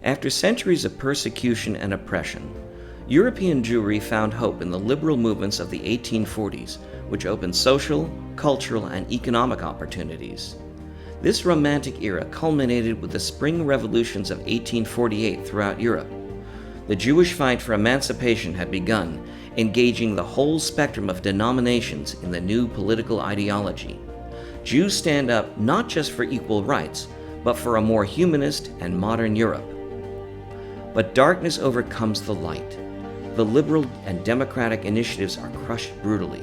After centuries of persecution and oppression, European Jewry found hope in the liberal movements of the 1840s, which opened social, cultural, and economic opportunities. This Romantic era culminated with the spring revolutions of 1848 throughout Europe. The Jewish fight for emancipation had begun, engaging the whole spectrum of denominations in the new political ideology. Jews stand up not just for equal rights, but for a more humanist and modern Europe. But darkness overcomes the light. The liberal and democratic initiatives are crushed brutally.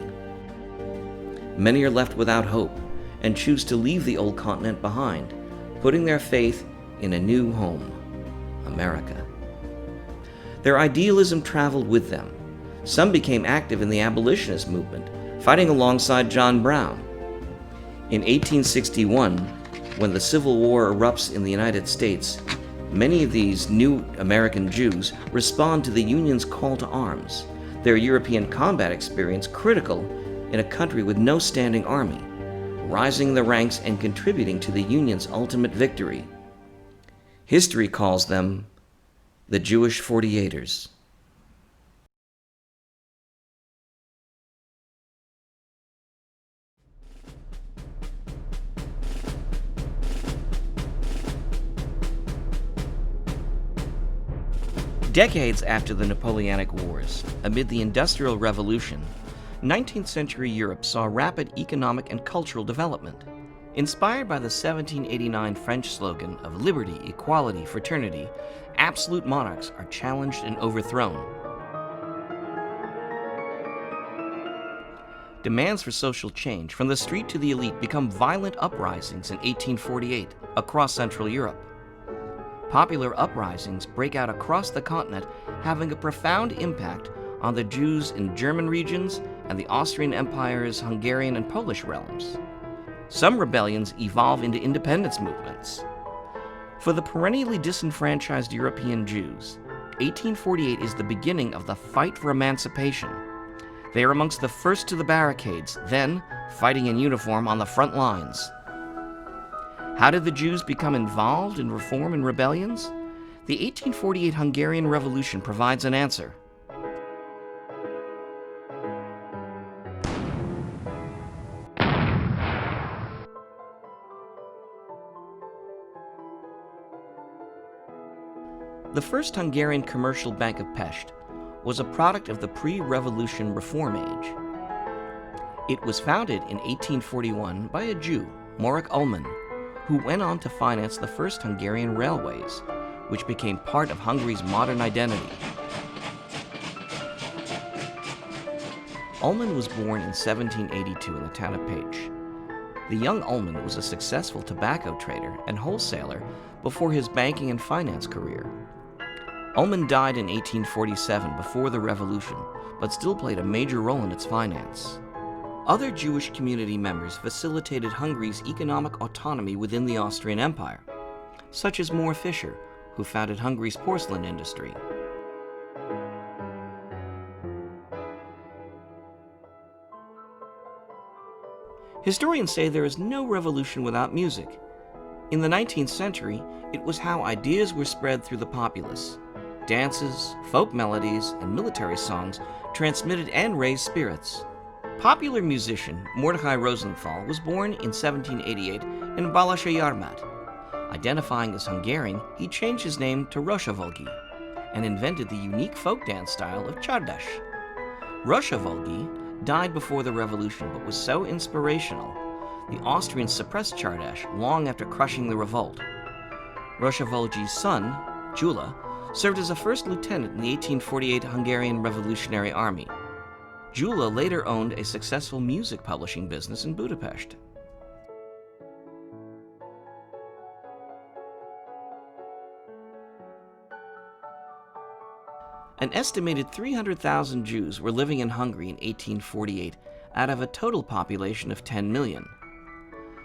Many are left without hope and choose to leave the old continent behind, putting their faith in a new home, America. Their idealism traveled with them. Some became active in the abolitionist movement, fighting alongside John Brown. In 1861, when the Civil War erupts in the United States, many of these new American Jews respond to the Union's call to arms, their European combat experience critical in a country with no standing army, rising the ranks and contributing to the Union's ultimate victory. History calls them the Jewish 48'ers. Decades after the Napoleonic Wars, amid the Industrial Revolution, 19th century Europe saw rapid economic and cultural development. Inspired by the 1789 French slogan of liberty, equality, fraternity, absolute monarchs are challenged and overthrown. Demands for social change from the street to the elite become violent uprisings in 1848 across Central Europe. Popular uprisings break out across the continent, having a profound impact on the Jews in German regions and the Austrian Empire's Hungarian and Polish realms. Some rebellions evolve into independence movements. For the perennially disenfranchised European Jews, 1848 is the beginning of the fight for emancipation. They are amongst the first to the barricades, then fighting in uniform on the front lines. How did the Jews become involved in reform and rebellions? The 1848 Hungarian Revolution provides an answer. The first Hungarian commercial bank of Pest was a product of the pre-revolution Reform Age. It was founded in 1841 by a Jew, Morik Ullmann, who went on to finance the first Hungarian railways, which became part of Hungary's modern identity. Ullmann was born in 1782 in the town of Pécs. The young Ullmann was a successful tobacco trader and wholesaler before his banking and finance career. Ullmann died in 1847 before the revolution, but still played a major role in its finance. Other Jewish community members facilitated Hungary's economic autonomy within the Austrian Empire, such as Mohr Fischer, who founded Hungary's porcelain industry. Historians say there is no revolution without music. In the 19th century, it was how ideas were spread through the populace. Dances, folk melodies, and military songs transmitted and raised spirits. Popular musician Mordechai Rosenthal was born in 1788 in Balassagyarmat. Identifying as Hungarian, he changed his name to Rosavolgi and invented the unique folk dance style of Csardas. Rosavolgi died before the revolution but was so inspirational, the Austrians suppressed Csardas long after crushing the revolt. Rosavolgi's son, Gyula, served as a first lieutenant in the 1848 Hungarian Revolutionary Army. Gyula later owned a successful music publishing business in Budapest. An estimated 300,000 Jews were living in Hungary in 1848 out of a total population of 10 million.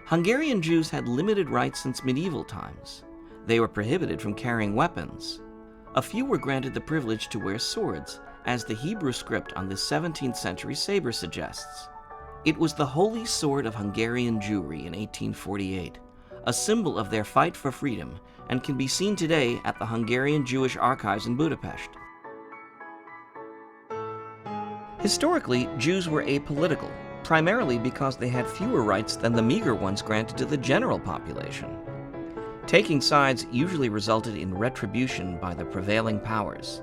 Hungarian Jews had limited rights since medieval times. They were prohibited from carrying weapons. A few were granted the privilege to wear swords, as the Hebrew script on the 17th century saber suggests. It was the holy sword of Hungarian Jewry in 1848, a symbol of their fight for freedom, and can be seen today at the Hungarian Jewish Archives in Budapest. Historically, Jews were apolitical, primarily because they had fewer rights than the meager ones granted to the general population. Taking sides usually resulted in retribution by the prevailing powers.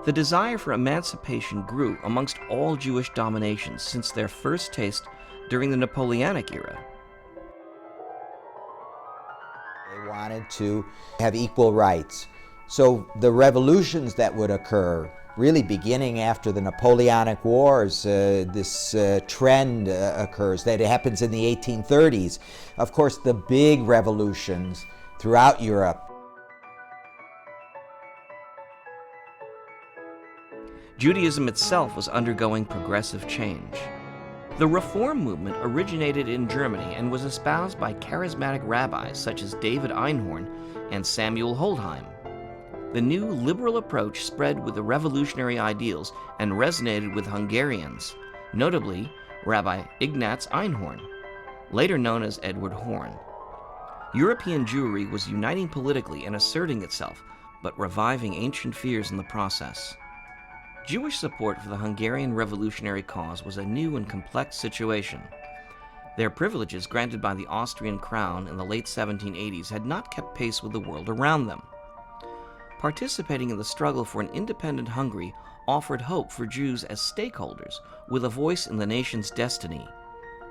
The desire for emancipation grew amongst all Jewish dominations since their first taste during the Napoleonic era. They wanted to have equal rights. So the revolutions that would occur, really beginning after the Napoleonic Wars, this trend occurs that it happens in the 1830s. Of course, the big revolutions throughout Europe. Judaism itself was undergoing progressive change. The Reform movement originated in Germany and was espoused by charismatic rabbis such as David Einhorn and Samuel Holdheim. The new liberal approach spread with the revolutionary ideals and resonated with Hungarians, notably Rabbi Ignaz Einhorn, later known as Edward Horn. European Jewry was uniting politically and asserting itself, but reviving ancient fears in the process. Jewish support for the Hungarian revolutionary cause was a new and complex situation. Their privileges granted by the Austrian crown in the late 1780s had not kept pace with the world around them. Participating in the struggle for an independent Hungary offered hope for Jews as stakeholders with a voice in the nation's destiny.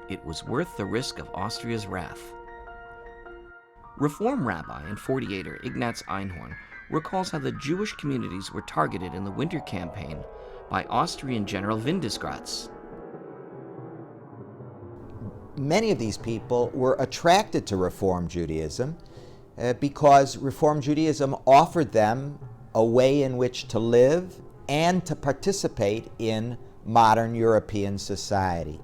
It was worth the risk of Austria's wrath. Reform rabbi and 48'er Ignaz Einhorn recalls how the Jewish communities were targeted in the Winter Campaign by Austrian General Windischgratz. Many of these people were attracted to Reform Judaism because Reform Judaism offered them a way in which to live and to participate in modern European society.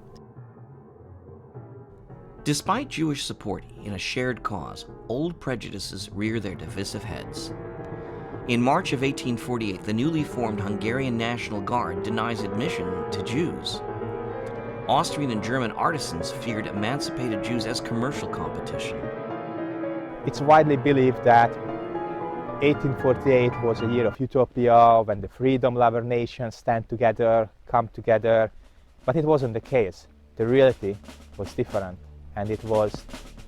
Despite Jewish support in a shared cause, old prejudices rear their divisive heads. In March of 1848, the newly formed Hungarian National Guard denies admission to Jews. Austrian and German artisans feared emancipated Jews as commercial competition. It's widely believed that 1848 was a year of utopia, when the freedom-lover nations stand together, come together, but it wasn't the case. The reality was different, and it was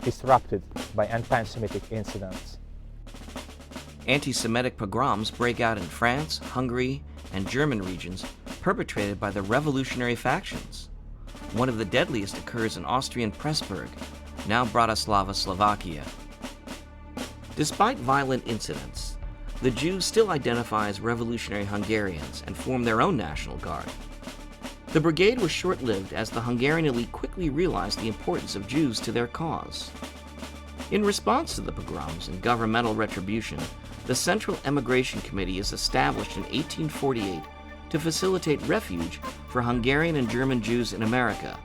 disrupted by anti-Semitic incidents. Anti-Semitic pogroms break out in France, Hungary, and German regions, perpetrated by the revolutionary factions. One of the deadliest occurs in Austrian Pressburg, now Bratislava, Slovakia. Despite violent incidents, the Jews still identify as revolutionary Hungarians and form their own National Guard. The brigade was short-lived as the Hungarian elite quickly realized the importance of Jews to their cause. In response to the pogroms and governmental retribution, the Central Emigration Committee is established in 1848 to facilitate refuge for Hungarian and German Jews in America.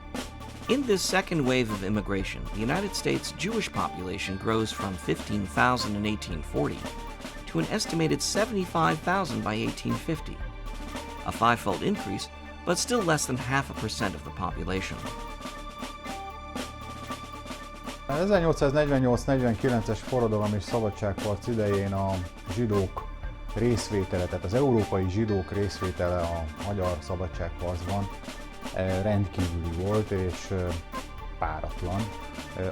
In this second wave of immigration, the United States Jewish population grows from 15,000 in 1840 to an estimated 75,000 by 1850, a five-fold increase, but still less than 0.5% of the population. A 1848-49-es forradalom és szabadságharc idején a zsidók részvétele, tehát az európai zsidók részvétele a magyar szabadságharcban rendkívüli volt és páratlan.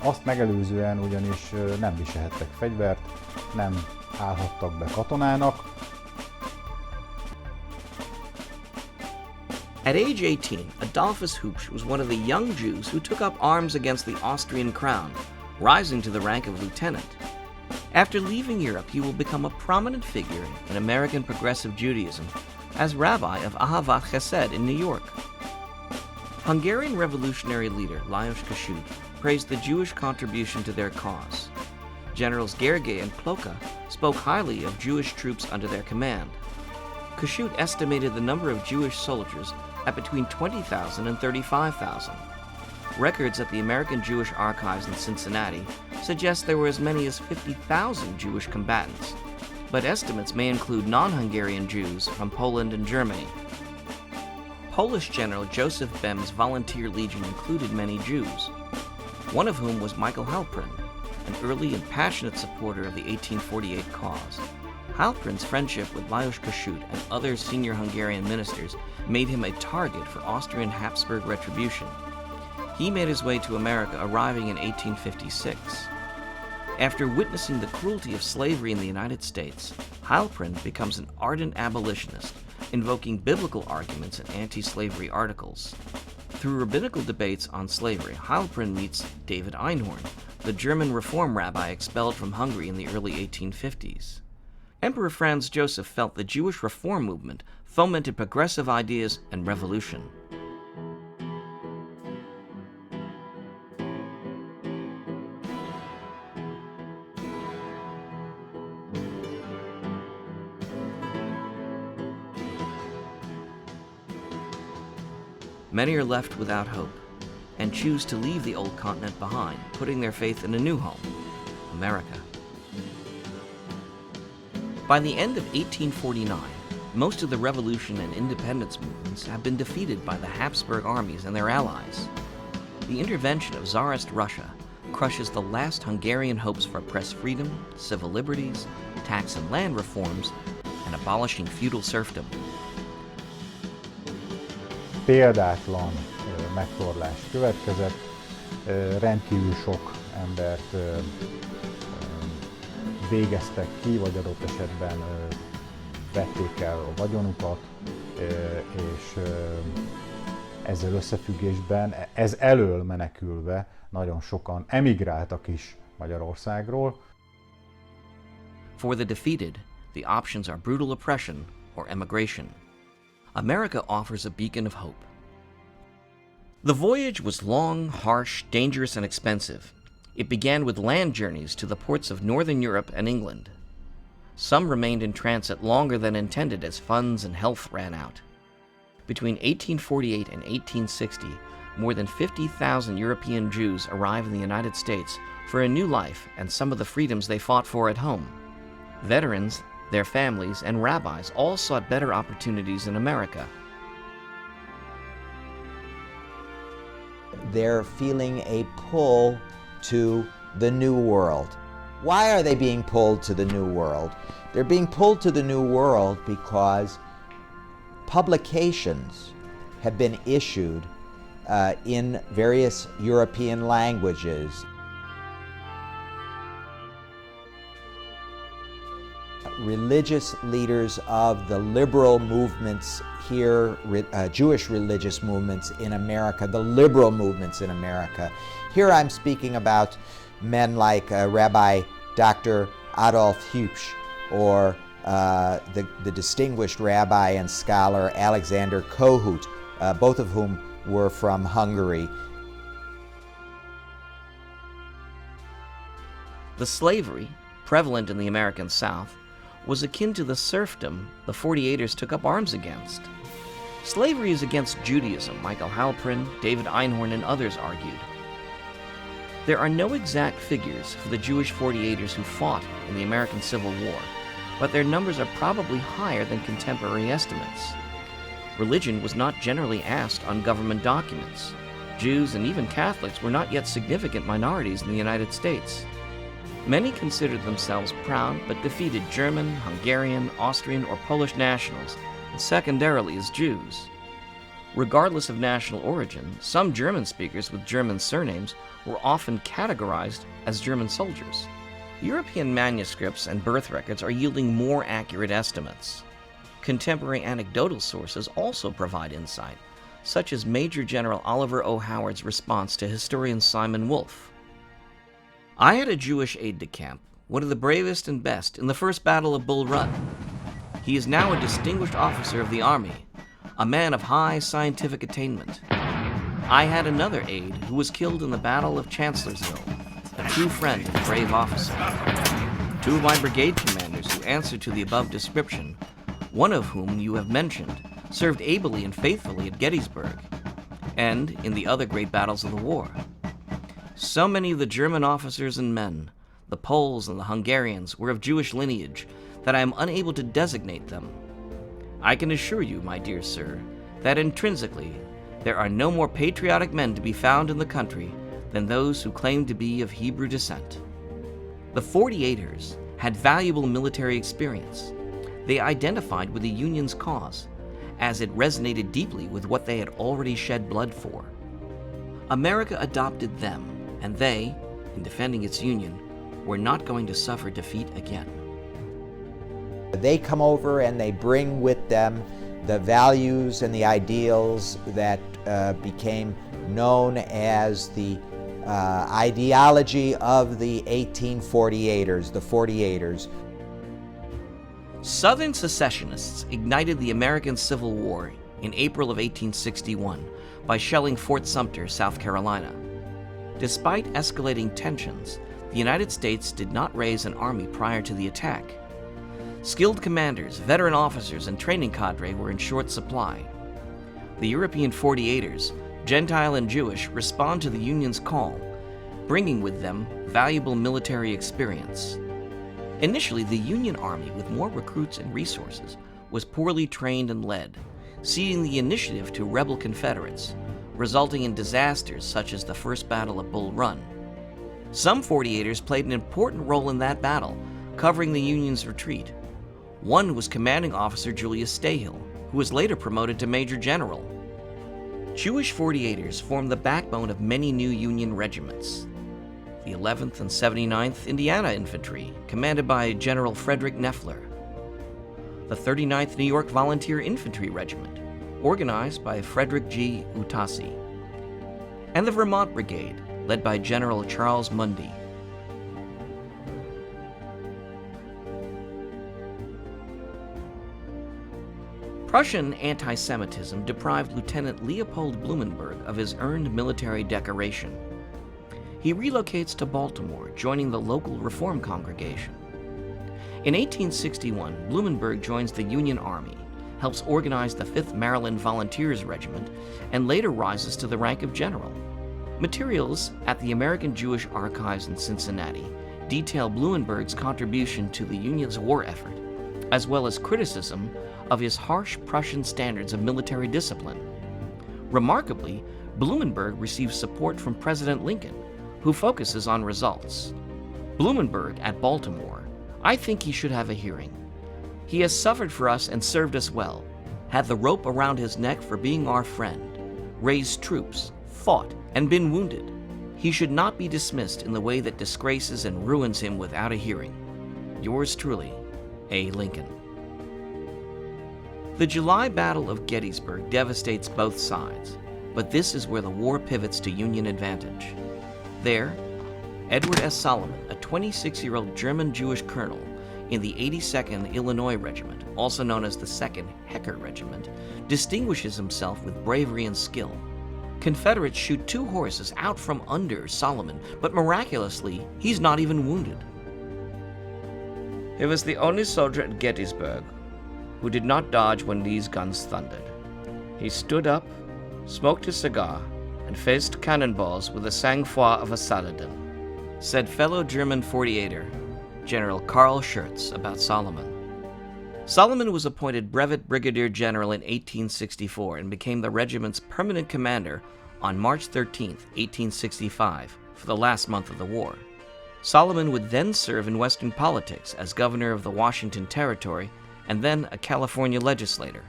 Azt megelőzően ugyanis nem viselhettek fegyvert, nem állhattak be katonának. At age 18, Adolphus Hupsch was one of the young Jews who took up arms against the Austrian crown, rising to the rank of lieutenant. After leaving Europe, he will become a prominent figure in American progressive Judaism as rabbi of Ahavat Chesed in New York. Hungarian revolutionary leader Lajos Kossuth praised the Jewish contribution to their cause. Generals Gergely and Plokha spoke highly of Jewish troops under their command. Kossuth estimated the number of Jewish soldiers at between 20,000 and 35,000. Records at the American Jewish Archives in Cincinnati suggest there were as many as 50,000 Jewish combatants, but estimates may include non-Hungarian Jews from Poland and Germany. Polish General Joseph Bem's volunteer legion included many Jews, one of whom was Michael Halprin, an early and passionate supporter of the 1848 cause. Halprin's friendship with Lajos Kossuth and other senior Hungarian ministers made him a target for Austrian Habsburg retribution. He made his way to America, arriving in 1856. After witnessing the cruelty of slavery in the United States, Halprin becomes an ardent abolitionist, invoking biblical arguments in anti-slavery articles. Through rabbinical debates on slavery, Halprin meets David Einhorn, the German reform rabbi expelled from Hungary in the early 1850s. Emperor Franz Joseph felt the Jewish reform movement fomented progressive ideas and revolution. Many are left without hope and choose to leave the old continent behind, putting their faith in a new home, America. By the end of 1849, most of the revolution and independence movements have been defeated by the Habsburg armies and their allies. The intervention of Tsarist Russia crushes the last Hungarian hopes for press freedom, civil liberties, tax and land reforms, and abolishing feudal serfdom. Példátlan megtorlás következett, rendkívül sok embert végeztek ki, vagy adott esetben vették el a vagyonukat, és ezzel összefüggésben, ez elől menekülve nagyon sokan emigráltak is Magyarországról. For the defeated, the options are brutal oppression or emigration. America offers a beacon of hope. The voyage was long, harsh, dangerous, and expensive. It began with land journeys to the ports of Northern Europe and England. Some remained in transit longer than intended as funds and health ran out. Between 1848 and 1860, more than 50,000 European Jews arrived in the United States for a new life and some of the freedoms they fought for at home. Veterans, their families, and rabbis all sought better opportunities in America. They're feeling a pull to the New World. Why are they being pulled to the New World? They're being pulled to the New World because publications have been issued in various European languages. Religious leaders of the liberal movements here, Jewish religious movements in America, the liberal movements in America. Here I'm speaking about men like Rabbi Dr. Adolf Hübsch or the distinguished rabbi and scholar Alexander Kohut, both of whom were from Hungary. The slavery, prevalent in the American South, was akin to the serfdom the 48'ers took up arms against. Slavery is against Judaism, Michael Halprin, David Einhorn, and others argued. There are no exact figures for the Jewish 48'ers who fought in the American Civil War, but their numbers are probably higher than contemporary estimates. Religion was not generally asked on government documents. Jews and even Catholics were not yet significant minorities in the United States. Many considered themselves proud but defeated German, Hungarian, Austrian, or Polish nationals, and secondarily as Jews. Regardless of national origin, some German speakers with German surnames were often categorized as German soldiers. European manuscripts and birth records are yielding more accurate estimates. Contemporary anecdotal sources also provide insight, such as Major General Oliver O. Howard's response to historian Simon Wolfe. I had a Jewish aide-de-camp, one of the bravest and best, in the First Battle of Bull Run. He is now a distinguished officer of the Army, a man of high scientific attainment. I had another aide who was killed in the Battle of Chancellorsville, a true friend and brave officer. Two of my brigade commanders who answered to the above description, one of whom you have mentioned, served ably and faithfully at Gettysburg, and in the other great battles of the war. So many of the German officers and men, the Poles and the Hungarians, were of Jewish lineage that I am unable to designate them. I can assure you, my dear sir, that intrinsically there are no more patriotic men to be found in the country than those who claim to be of Hebrew descent. The 48'ers had valuable military experience. They identified with the Union's cause, as it resonated deeply with what they had already shed blood for. America adopted them, and they, in defending its Union, were not going to suffer defeat again. They come over and they bring with them the values and the ideals that became known as the ideology of the 1848'ers, the 48'ers. Southern secessionists ignited the American Civil War in April of 1861 by shelling Fort Sumter, South Carolina. Despite escalating tensions, the United States did not raise an army prior to the attack. Skilled commanders, veteran officers, and training cadre were in short supply. The European 48'ers, Gentile and Jewish, respond to the Union's call, bringing with them valuable military experience. Initially, the Union Army, with more recruits and resources, was poorly trained and led, ceding the initiative to rebel Confederates, resulting in disasters such as the First Battle of Bull Run. Some 48'ers played an important role in that battle, covering the Union's retreat. One was Commanding Officer Julius Stahill, who was later promoted to Major General. Jewish 48'ers formed the backbone of many new Union regiments. The 11th and 79th Indiana Infantry, commanded by General Frederick Neffler. The 39th New York Volunteer Infantry Regiment, organized by Frederick G. Utasi. And the Vermont Brigade, led by General Charles Mundy. Prussian anti-Semitism deprived Lieutenant Leopold Blumenberg of his earned military decoration. He relocates to Baltimore, joining the local Reform congregation. In 1861, Blumenberg joins the Union Army, helps organize the 5th Maryland Volunteers Regiment, and later rises to the rank of general. Materials at the American Jewish Archives in Cincinnati detail Blumenberg's contribution to the Union's war effort, as well as criticism of his harsh Prussian standards of military discipline. Remarkably, Blumenberg receives support from President Lincoln, who focuses on results. Blumenberg at Baltimore, I think he should have a hearing. He has suffered for us and served us well, had the rope around his neck for being our friend, raised troops, fought, and been wounded. He should not be dismissed in the way that disgraces and ruins him without a hearing. Yours truly, A. Lincoln. The July Battle of Gettysburg devastates both sides, but this is where the war pivots to Union advantage. There, Edward S. Solomon, a 26-year-old German-Jewish colonel in the 82nd Illinois Regiment, also known as the 2nd Hecker Regiment, distinguishes himself with bravery and skill. Confederates shoot 2 horses out from under Solomon, but miraculously, he's not even wounded. He was the only soldier at Gettysburg who did not dodge when these guns thundered. He stood up, smoked his cigar, and faced cannonballs with the sang-froid of a Saladin, said fellow German 48'er General Karl Schurz about Solomon. Solomon was appointed Brevet Brigadier General in 1864 and became the regiment's permanent commander on March 13, 1865, for the last month of the war. Solomon would then serve in Western politics as governor of the Washington Territory and then a California legislator.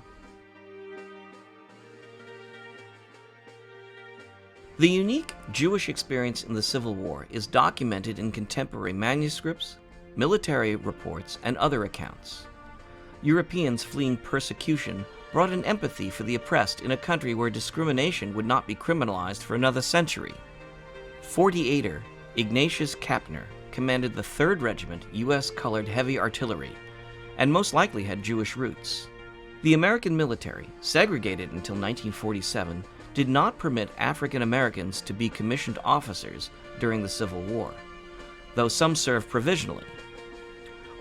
The unique Jewish experience in the Civil War is documented in contemporary manuscripts, military reports, and other accounts. Europeans fleeing persecution brought an empathy for the oppressed in a country where discrimination would not be criminalized for another century. 48'er Ignatius Kapner commanded the 3rd Regiment U.S. Colored Heavy Artillery, and most likely had Jewish roots. The American military, segregated until 1947, did not permit African Americans to be commissioned officers during the Civil War, though some served provisionally.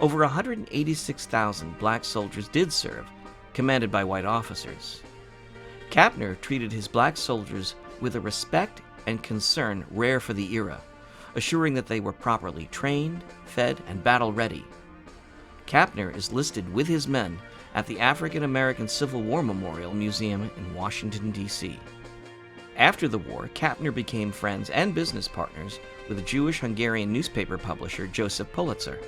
Over 186,000 black soldiers did serve, commanded by white officers. Kapner treated his black soldiers with a respect and concern rare for the era, assuring that they were properly trained, fed, and battle-ready. Kapner is listed with his men at the African American Civil War Memorial Museum in Washington, D.C. After the war, Kapner became friends and business partners with Jewish Hungarian newspaper publisher Joseph Pulitzer.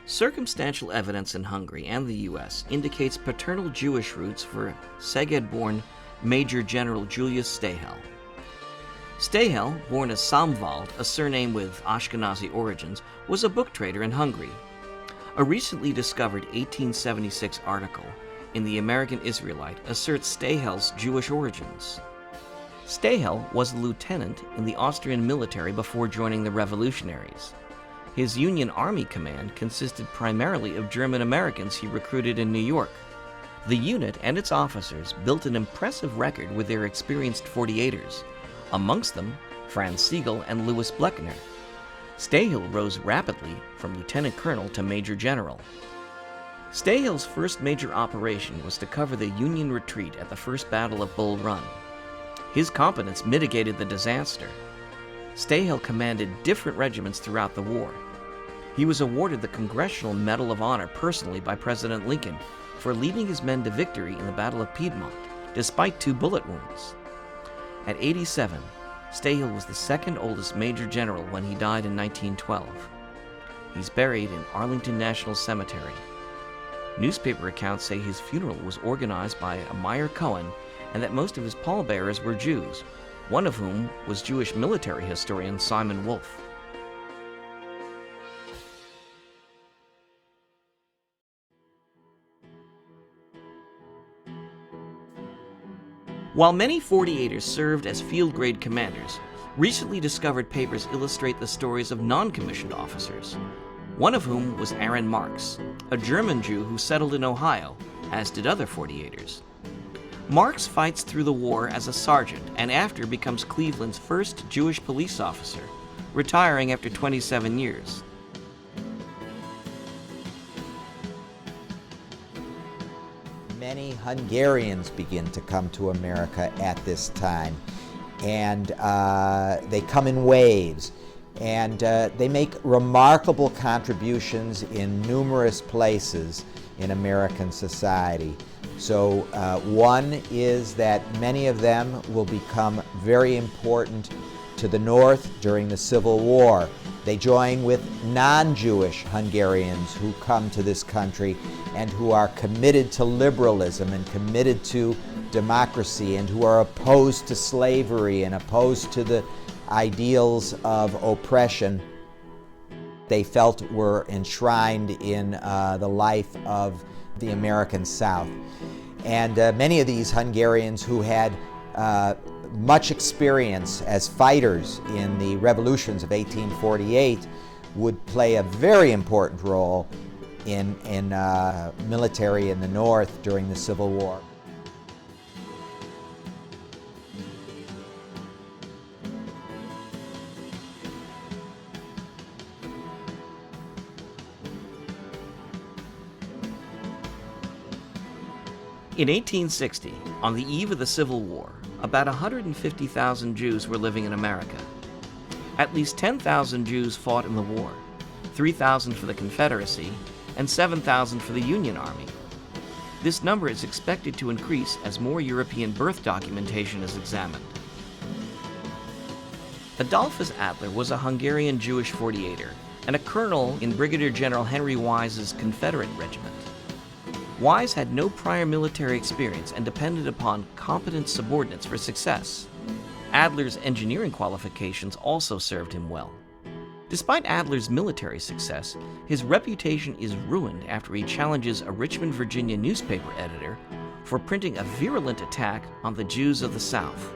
Circumstantial evidence in Hungary and the U.S. indicates paternal Jewish roots for Szeged-born Major General Julius Stahel. Stahel, born as Samwald, a surname with Ashkenazi origins, was a book trader in Hungary. A recently discovered 1876 article in the American Israelite asserts Stahel's Jewish origins. Stahel was a lieutenant in the Austrian military before joining the revolutionaries. His Union Army command consisted primarily of German Americans he recruited in New York. The unit and its officers built an impressive record with their experienced 48'ers, amongst them Franz Sigel and Louis Blechner. Stahel rose rapidly from lieutenant colonel to major general. Stahel's first major operation was to cover the Union retreat at the First Battle of Bull Run. His competence mitigated the disaster. Stahel commanded different regiments throughout the war. He was awarded the Congressional Medal of Honor personally by President Lincoln for leading his men to victory in the Battle of Piedmont, despite 2 bullet wounds. At 87, Stahel was the second oldest major general when he died in 1912. He's buried in Arlington National Cemetery. Newspaper accounts say his funeral was organized by a Meyer Cohen and that most of his pallbearers were Jews, one of whom was Jewish military historian Simon Wolf. While many 48'ers served as field-grade commanders, recently discovered papers illustrate the stories of non-commissioned officers, one of whom was Aaron Marx, a German Jew who settled in Ohio, as did other 48'ers. Marx fights through the war as a sergeant and after becomes Cleveland's first Jewish police officer, retiring after 27 years. Many Hungarians begin to come to America at this time, and they come in waves, and they make remarkable contributions in numerous places in American society. So one is that many of them will become very important to the North during the Civil War. They join with non-Jewish Hungarians who come to this country and who are committed to liberalism and committed to democracy and who are opposed to slavery and opposed to the ideals of oppression they felt were enshrined in the life of the American South. And many of these Hungarians who had much experience as fighters in the revolutions of 1848 would play a very important role in military in the North during the Civil War. In 1860, on the eve of the Civil War, about 150,000 Jews were living in America. At least 10,000 Jews fought in the war, 3,000 for the Confederacy, and 7,000 for the Union Army. This number is expected to increase as more European birth documentation is examined. Adolphus Adler was a Hungarian Jewish 48'er and a colonel in Brigadier General Henry Wise's Confederate regiment. Wise had no prior military experience and depended upon competent subordinates for success. Adler's engineering qualifications also served him well. Despite Adler's military success, his reputation is ruined after he challenges a Richmond, Virginia newspaper editor for printing a virulent attack on the Jews of the South.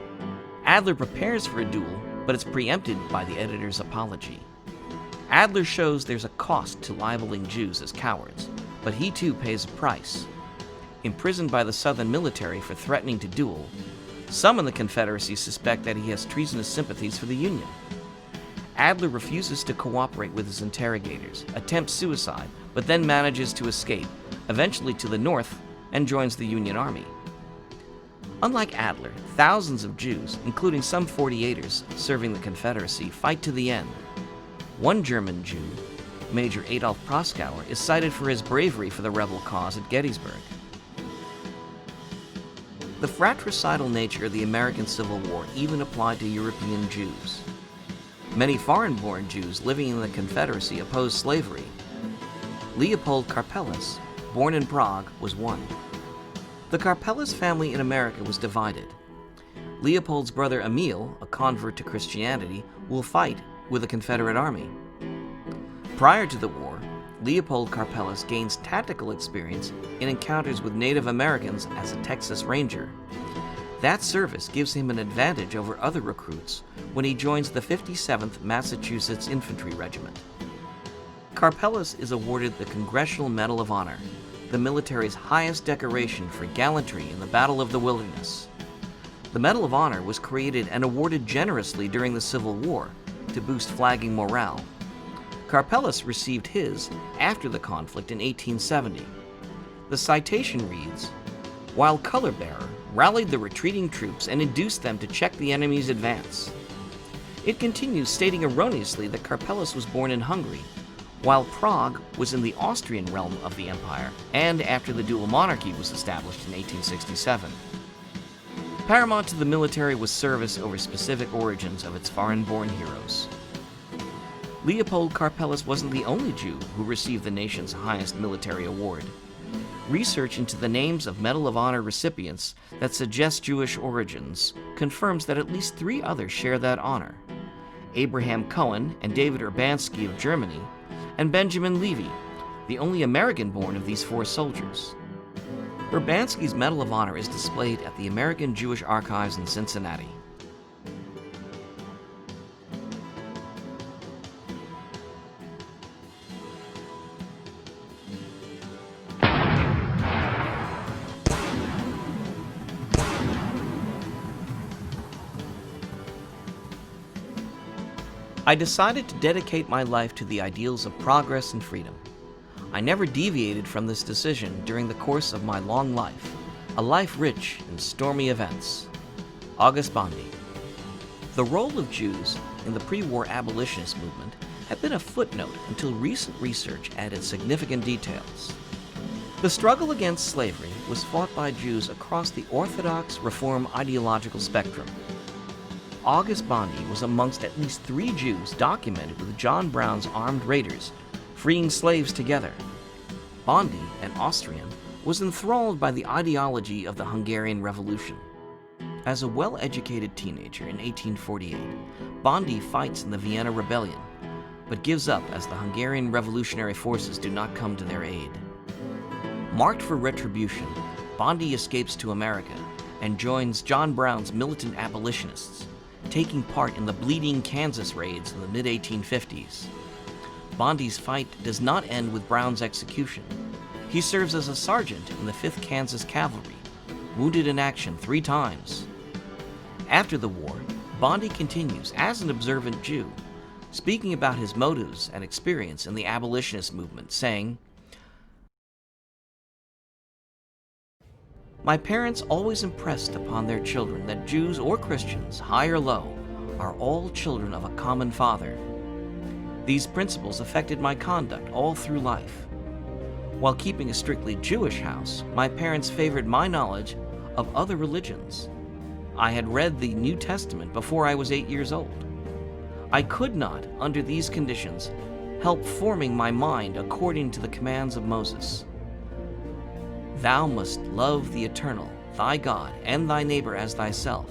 Adler prepares for a duel, but is preempted by the editor's apology. Adler shows there's a cost to libeling Jews as cowards, but he too pays a price. Imprisoned by the Southern military for threatening to duel, some in the Confederacy suspect that he has treasonous sympathies for the Union. Adler refuses to cooperate with his interrogators, attempts suicide, but then manages to escape, eventually to the north, and joins the Union Army. Unlike Adler, thousands of Jews, including some 48'ers serving the Confederacy, fight to the end. One German Jew, Major Adolf Proskauer, is cited for his bravery for the rebel cause at Gettysburg. The fratricidal nature of the American Civil War even applied to European Jews. Many foreign-born Jews living in the Confederacy opposed slavery. Leopold Karpeles, born in Prague, was one. The Karpeles family in America was divided. Leopold's brother Emil, a convert to Christianity, will fight with the Confederate Army. Prior to the war, Leopold Karpeles gains tactical experience in encounters with Native Americans as a Texas Ranger. That service gives him an advantage over other recruits when he joins the 57th Massachusetts Infantry Regiment. Karpeles is awarded the Congressional Medal of Honor, the military's highest decoration for gallantry in the Battle of the Wilderness. The Medal of Honor was created and awarded generously during the Civil War to boost flagging morale. Karpeles received his after the conflict in 1870. The citation reads, "While color bearer, rallied the retreating troops and induced them to check the enemy's advance." It continues stating erroneously that Karpeles was born in Hungary, while Prague was in the Austrian realm of the empire, and after the dual monarchy was established in 1867. Paramount to the military was service over specific origins of its foreign-born heroes. Leopold Karpeles wasn't the only Jew who received the nation's highest military award. Research into the names of Medal of Honor recipients that suggest Jewish origins confirms that at least 3 others share that honor: Abraham Cohen and David Urbanski of Germany, and Benjamin Levy, the only American-born of these 4 soldiers. Urbanski's Medal of Honor is displayed at the American Jewish Archives in Cincinnati. I decided to dedicate my life to the ideals of progress and freedom. I never deviated from this decision during the course of my long life, a life rich in stormy events. August Bondy. The role of Jews in the pre-war abolitionist movement had been a footnote until recent research added significant details. The struggle against slavery was fought by Jews across the Orthodox Reform ideological spectrum. August Bondy was amongst at least 3 Jews documented with John Brown's armed raiders, freeing slaves together. Bondy, an Austrian, was enthralled by the ideology of the Hungarian Revolution. As a well-educated teenager in 1848, Bondy fights in the Vienna Rebellion, but gives up as the Hungarian revolutionary forces do not come to their aid. Marked for retribution, Bondy escapes to America and joins John Brown's militant abolitionists, taking part in the Bleeding Kansas raids in the mid-1850s. Bondy's fight does not end with Brown's execution. He serves as a sergeant in the 5th Kansas Cavalry, wounded in action 3 times. After the war, Bondy continues as an observant Jew, speaking about his motives and experience in the abolitionist movement, saying, "My parents always impressed upon their children that Jews or Christians, high or low, are all children of a common father. These principles affected my conduct all through life. While keeping a strictly Jewish house, my parents favored my knowledge of other religions. I had read the New Testament before I was 8 years old. I could not, under these conditions, help forming my mind according to the commands of Moses. Thou must love the Eternal, thy God, and thy neighbor as thyself.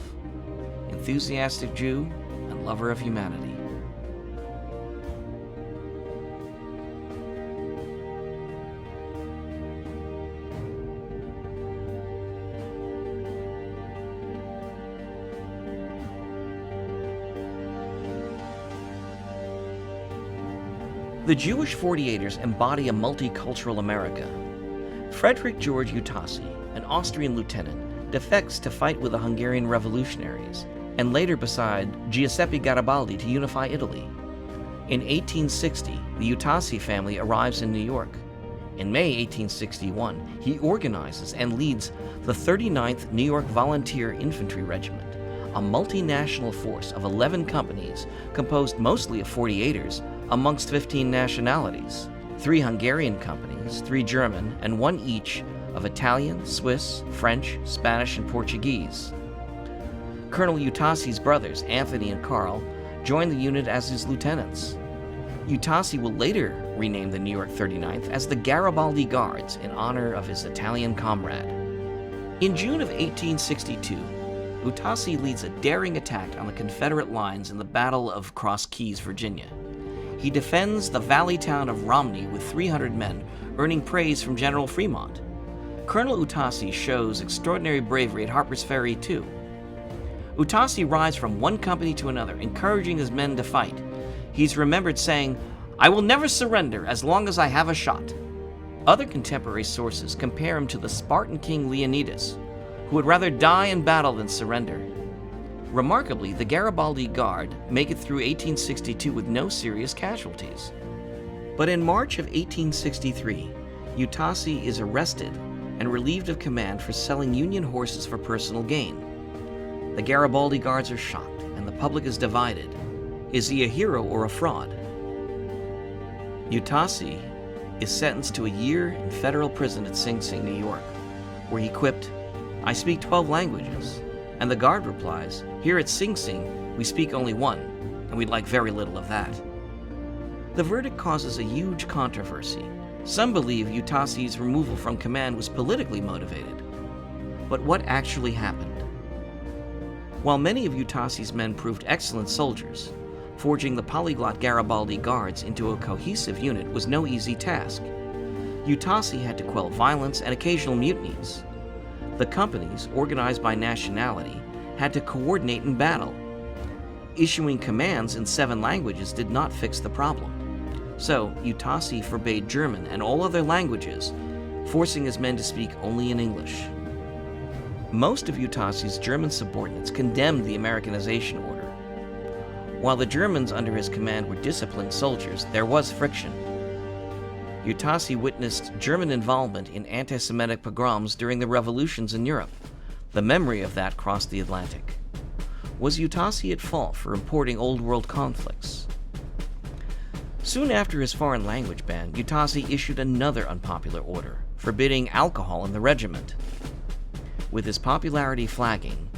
Enthusiastic Jew and lover of humanity." The Jewish 48'ers embody a multicultural America. Frederick George Utasi, an Austrian lieutenant, defects to fight with the Hungarian revolutionaries, and later beside Giuseppe Garibaldi to unify Italy. In 1860, the Utasi family arrives in New York. In May 1861, he organizes and leads the 39th New York Volunteer Infantry Regiment, a multinational force of 11 companies composed mostly of 48'ers amongst 15 nationalities, 3 Hungarian companies, 3 German, and 1 each of Italian, Swiss, French, Spanish, and Portuguese. Colonel Utassi's brothers, Anthony and Carl, joined the unit as his lieutenants. Utassi will later rename the New York 39th as the Garibaldi Guards in honor of his Italian comrade. In June of 1862, Utassi leads a daring attack on the Confederate lines in the Battle of Cross Keys, Virginia. He defends the valley town of Romney with 300 men, earning praise from General Fremont. Colonel Utassi shows extraordinary bravery at Harper's Ferry, too. Utassi rides from one company to another, encouraging his men to fight. He's remembered saying, "I will never surrender as long as I have a shot." Other contemporary sources compare him to the Spartan king Leonidas, who would rather die in battle than surrender. Remarkably, the Garibaldi Guard make it through 1862 with no serious casualties. But in March of 1863, Utassi is arrested and relieved of command for selling Union horses for personal gain. The Garibaldi Guards are shocked, and the public is divided. Is he a hero or a fraud? Utassi is sentenced to a year in federal prison at Sing Sing, New York, where he quipped, "I speak 12 languages." And the guard replies, "Here at Sing Sing, we speak only one, and we'd like very little of that." The verdict causes a huge controversy. Some believe Utassi's removal from command was politically motivated. But what actually happened? While many of Utassi's men proved excellent soldiers, forging the polyglot Garibaldi Guards into a cohesive unit was no easy task. Utassi had to quell violence and occasional mutinies. The companies, organized by nationality, had to coordinate in battle. Issuing commands in 7 languages did not fix the problem. So, Utassi forbade German and all other languages, forcing his men to speak only in English. Most of Utassi's German subordinates condemned the Americanization order. While the Germans under his command were disciplined soldiers, there was friction. Utassi witnessed German involvement in anti-Semitic pogroms during the revolutions in Europe. The memory of that crossed the Atlantic. Was Utassi at fault for importing Old World conflicts? Soon after his foreign language ban, Utassi issued another unpopular order, forbidding alcohol in the regiment. With his popularity flagging,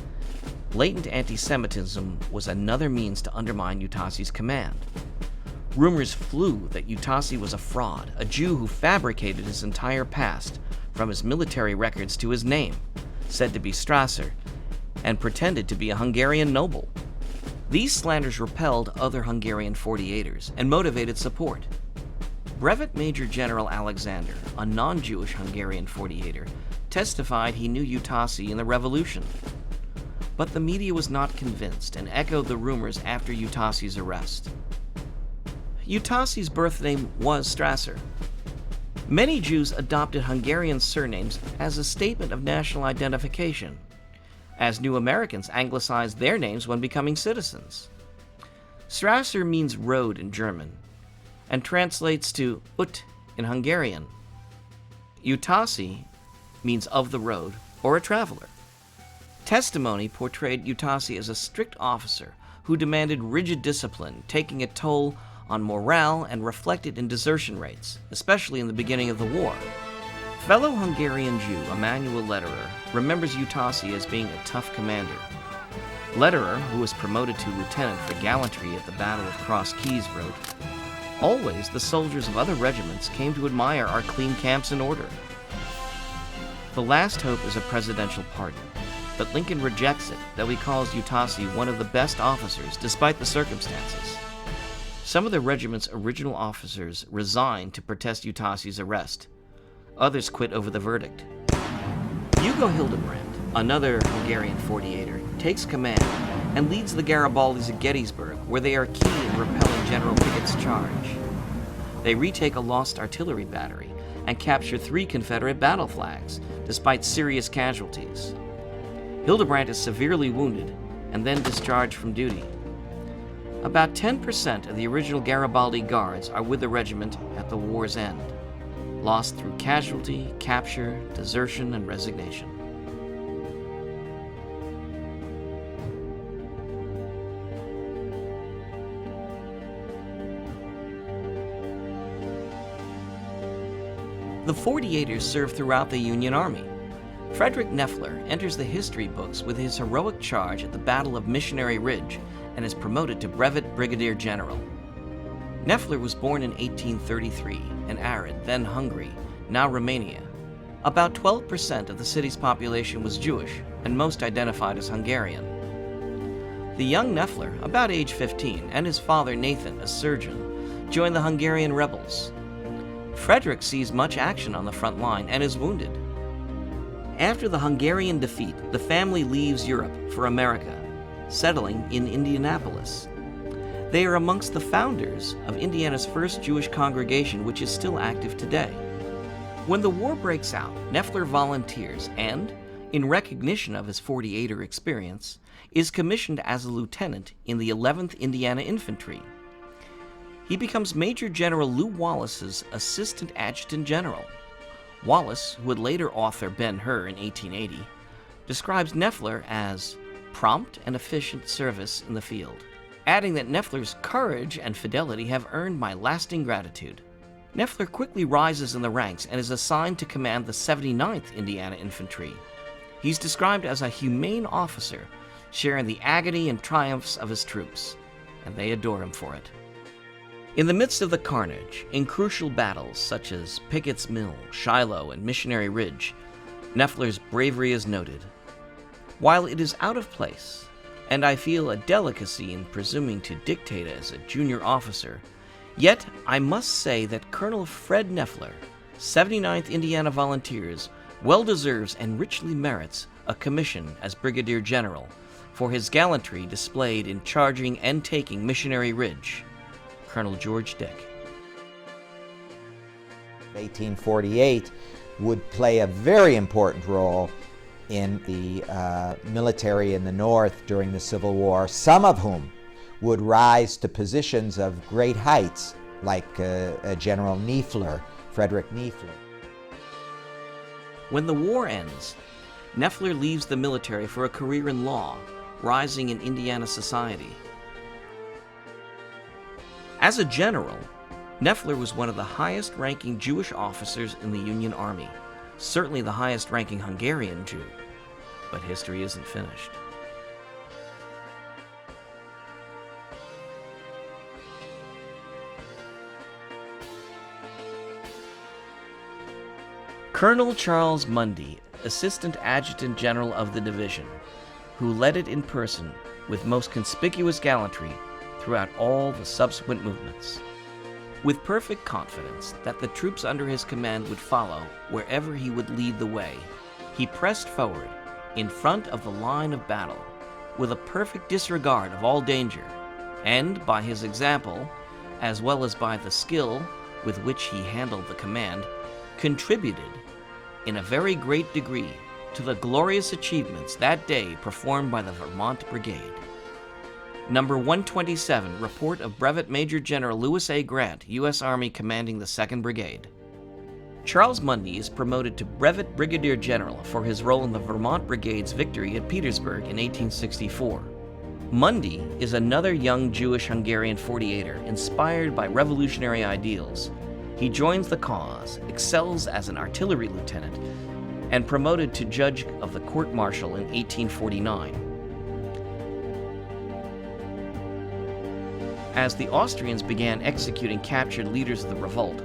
latent anti-Semitism was another means to undermine Utassi's command. Rumors flew that Utassi was a fraud, a Jew who fabricated his entire past, from his military records to his name, said to be Strasser, and pretended to be a Hungarian noble. These slanders repelled other Hungarian 48'ers and motivated support. Brevet Major General Alexander, a non-Jewish Hungarian 48'er, testified he knew Utassi in the revolution. But the media was not convinced and echoed the rumors after Utassi's arrest. Utassi's birth name was Strasser. Many Jews adopted Hungarian surnames as a statement of national identification, as new Americans anglicized their names when becoming citizens. Strasser means road in German, and translates to Ut in Hungarian. Utassi means of the road or a traveler. Testimony portrayed Utassi as a strict officer who demanded rigid discipline, taking a toll on morale and reflected in desertion rates, especially in the beginning of the war. Fellow Hungarian Jew Emanuel Lederer remembers Utassi as being a tough commander. Lederer, who was promoted to lieutenant for gallantry at the Battle of Cross Keys, wrote, "Always the soldiers of other regiments came to admire our clean camps and order." The last hope is a presidential pardon, but Lincoln rejects it, though he calls Utassi one of the best officers despite the circumstances. Some of the regiment's original officers resigned to protest Utassi's arrest. Others quit over the verdict. Hugo Hildebrandt, another Hungarian 48'er, takes command and leads the Garibaldis at Gettysburg, where they are key in repelling General Pickett's charge. They retake a lost artillery battery and capture 3 Confederate battle flags, despite serious casualties. Hildebrandt is severely wounded and then discharged from duty. About 10% of the original Garibaldi Guards are with the regiment at the war's end, lost through casualty, capture, desertion, and resignation. The 48'ers served throughout the Union Army. Frederick Neffler enters the history books with his heroic charge at the Battle of Missionary Ridge and is promoted to Brevet Brigadier General. Neffler was born in 1833 in Arid, then Hungary, now Romania. About 12% of the city's population was Jewish, and most identified as Hungarian. The young Neffler, about age 15, and his father Nathan, a surgeon, joined the Hungarian rebels. Frederick sees much action on the front line and is wounded. After the Hungarian defeat, the family leaves Europe for America, settling in Indianapolis. They are amongst the founders of Indiana's first Jewish congregation, which is still active today. When the war breaks out, Neffler volunteers and, in recognition of his 48'er experience, is commissioned as a lieutenant in the 11th Indiana Infantry. He becomes Major General Lew Wallace's Assistant Adjutant General. Wallace, who would later author Ben-Hur in 1880, describes Neffler as prompt and efficient service in the field, adding that Neffler's courage and fidelity have earned my lasting gratitude. Neffler quickly rises in the ranks and is assigned to command the 79th Indiana Infantry. He's described as a humane officer, sharing the agony and triumphs of his troops, and they adore him for it. In the midst of the carnage, in crucial battles such as Pickett's Mill, Shiloh, and Missionary Ridge, Neffler's bravery is noted. While it is out of place, and I feel a delicacy in presuming to dictate as a junior officer, yet I must say that Colonel Fred Neffler, 79th Indiana Volunteers, well deserves and richly merits a commission as Brigadier General for his gallantry displayed in charging and taking Missionary Ridge. Colonel George Dick. 1848 would play a very important role in the military in the North during the Civil War, some of whom would rise to positions of great heights, like General Nieffler, Frederick Nieffler. When the war ends, Neffler leaves the military for a career in law, rising in Indiana society. As a general, Neffler was one of the highest-ranking Jewish officers in the Union Army, certainly the highest-ranking Hungarian Jew. But history isn't finished. Colonel Charles Mundy, Assistant Adjutant General of the division, who led it in person with most conspicuous gallantry throughout all the subsequent movements. With perfect confidence that the troops under his command would follow wherever he would lead the way, he pressed forward in front of the line of battle with a perfect disregard of all danger, and by his example, as well as by the skill with which he handled the command, contributed in a very great degree to the glorious achievements that day performed by the Vermont Brigade. Number 127, report of Brevet Major General Lewis A. Grant, U.S. Army commanding the 2nd Brigade. Charles Mundy is promoted to Brevet Brigadier General for his role in the Vermont Brigade's victory at Petersburg in 1864. Mundy is another young Jewish Hungarian 48'er inspired by revolutionary ideals. He joins the cause, excels as an artillery lieutenant, and promoted to judge of the court-martial in 1849. As the Austrians began executing captured leaders of the revolt,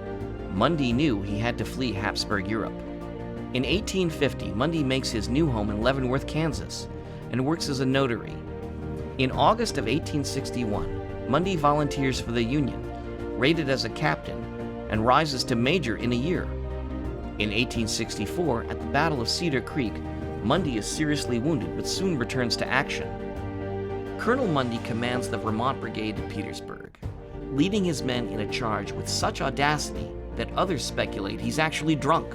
Mundy knew he had to flee Habsburg Europe. In 1850, Mundy makes his new home in Leavenworth, Kansas, and works as a notary. In August of 1861, Mundy volunteers for the Union, rated as a captain, and rises to major in a year. In 1864, at the Battle of Cedar Creek, Mundy is seriously wounded but soon returns to action. Colonel Mundy commands the Vermont Brigade at Petersburg, leading his men in a charge with such audacity that others speculate he's actually drunk.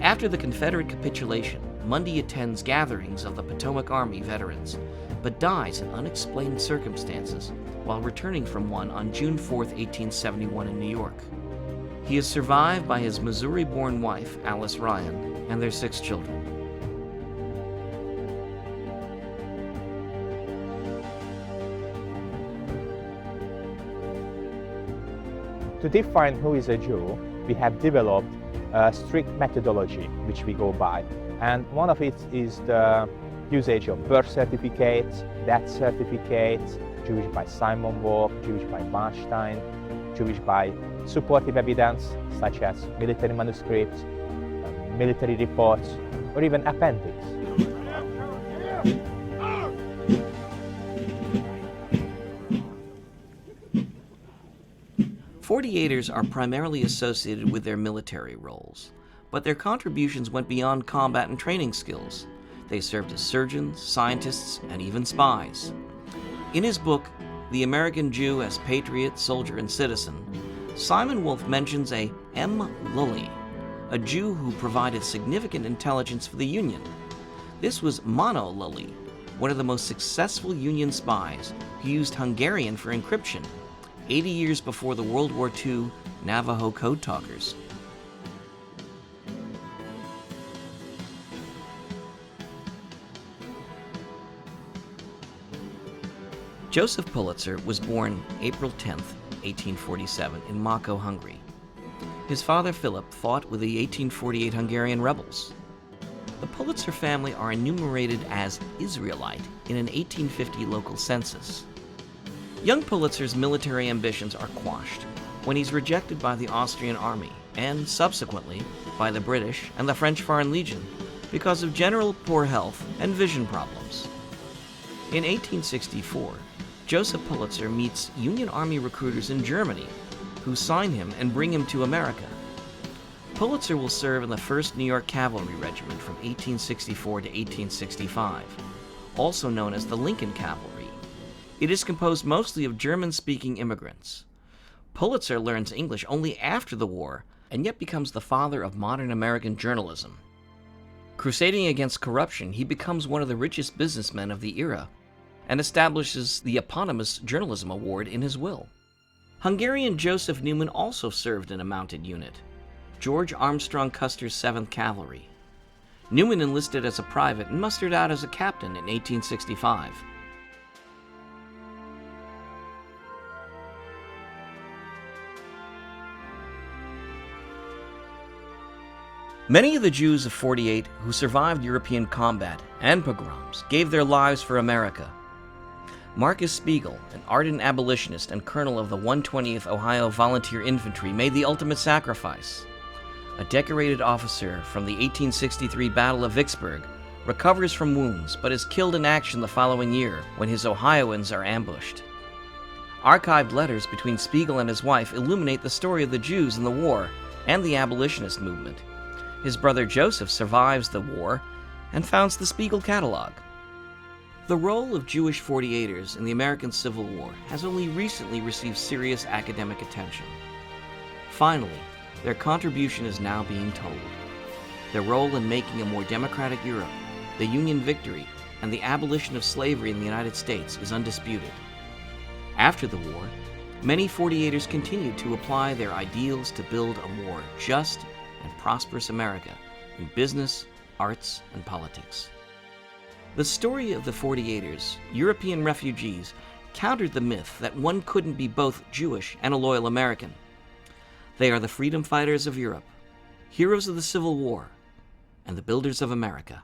After the Confederate capitulation, Mundy attends gatherings of the Potomac Army veterans, but dies in unexplained circumstances while returning from one on June 4, 1871 in New York. He is survived by his Missouri-born wife, Alice Ryan, and their 6 children. To define who is a Jew, we have developed a strict methodology which we go by. And one of it is the usage of birth certificates, death certificates, Jewish by Simon Wolf, Jewish by Barnstein, Jewish by supportive evidence such as military manuscripts, military reports, or even appendix. "48'ers are primarily associated with their military roles, but their contributions went beyond combat and training skills. They served as surgeons, scientists, and even spies. In his book, The American Jew as Patriot, Soldier, and Citizen, Simon Wolf mentions a M. Lully, a Jew who provided significant intelligence for the Union. This was Mono Lully, one of the most successful Union spies who used Hungarian for encryption, 80 years before the World War II Navajo code talkers. Joseph Pulitzer was born April 10, 1847, in Mako, Hungary. His father, Philip, fought with the 1848 Hungarian rebels. The Pulitzer family are enumerated as Israelite in an 1850 local census. Young Pulitzer's military ambitions are quashed when he's rejected by the Austrian army and, subsequently, by the British and the French Foreign Legion because of general poor health and vision problems. In 1864, Joseph Pulitzer meets Union Army recruiters in Germany who sign him and bring him to America. Pulitzer will serve in the 1st New York Cavalry Regiment from 1864 to 1865, also known as the Lincoln Cavalry. It is composed mostly of German-speaking immigrants. Pulitzer learns English only after the war and yet becomes the father of modern American journalism. Crusading against corruption, he becomes one of the richest businessmen of the era and establishes the eponymous Journalism Award in his will. Hungarian Joseph Newman also served in a mounted unit, George Armstrong Custer's 7th Cavalry. Newman enlisted as a private and mustered out as a captain in 1865. Many of the Jews of 48 who survived European combat and pogroms gave their lives for America. Marcus Spiegel, an ardent abolitionist and colonel of the 120th Ohio Volunteer Infantry, made the ultimate sacrifice. A decorated officer from the 1863 Battle of Vicksburg recovers from wounds but is killed in action the following year when his Ohioans are ambushed. Archived letters between Spiegel and his wife illuminate the story of the Jews in the war and the abolitionist movement. His brother Joseph survives the war and founds the Spiegel Catalog. The role of Jewish 48'ers in the American Civil War has only recently received serious academic attention. Finally, their contribution is now being told. Their role in making a more democratic Europe, the Union victory, and the abolition of slavery in the United States is undisputed. After the war, many 48'ers continued to apply their ideals to build a more just and prosperous America in business, arts, and politics. The story of the 48'ers, European refugees, countered the myth that one couldn't be both Jewish and a loyal American. They are the freedom fighters of Europe, heroes of the Civil War, and the builders of America.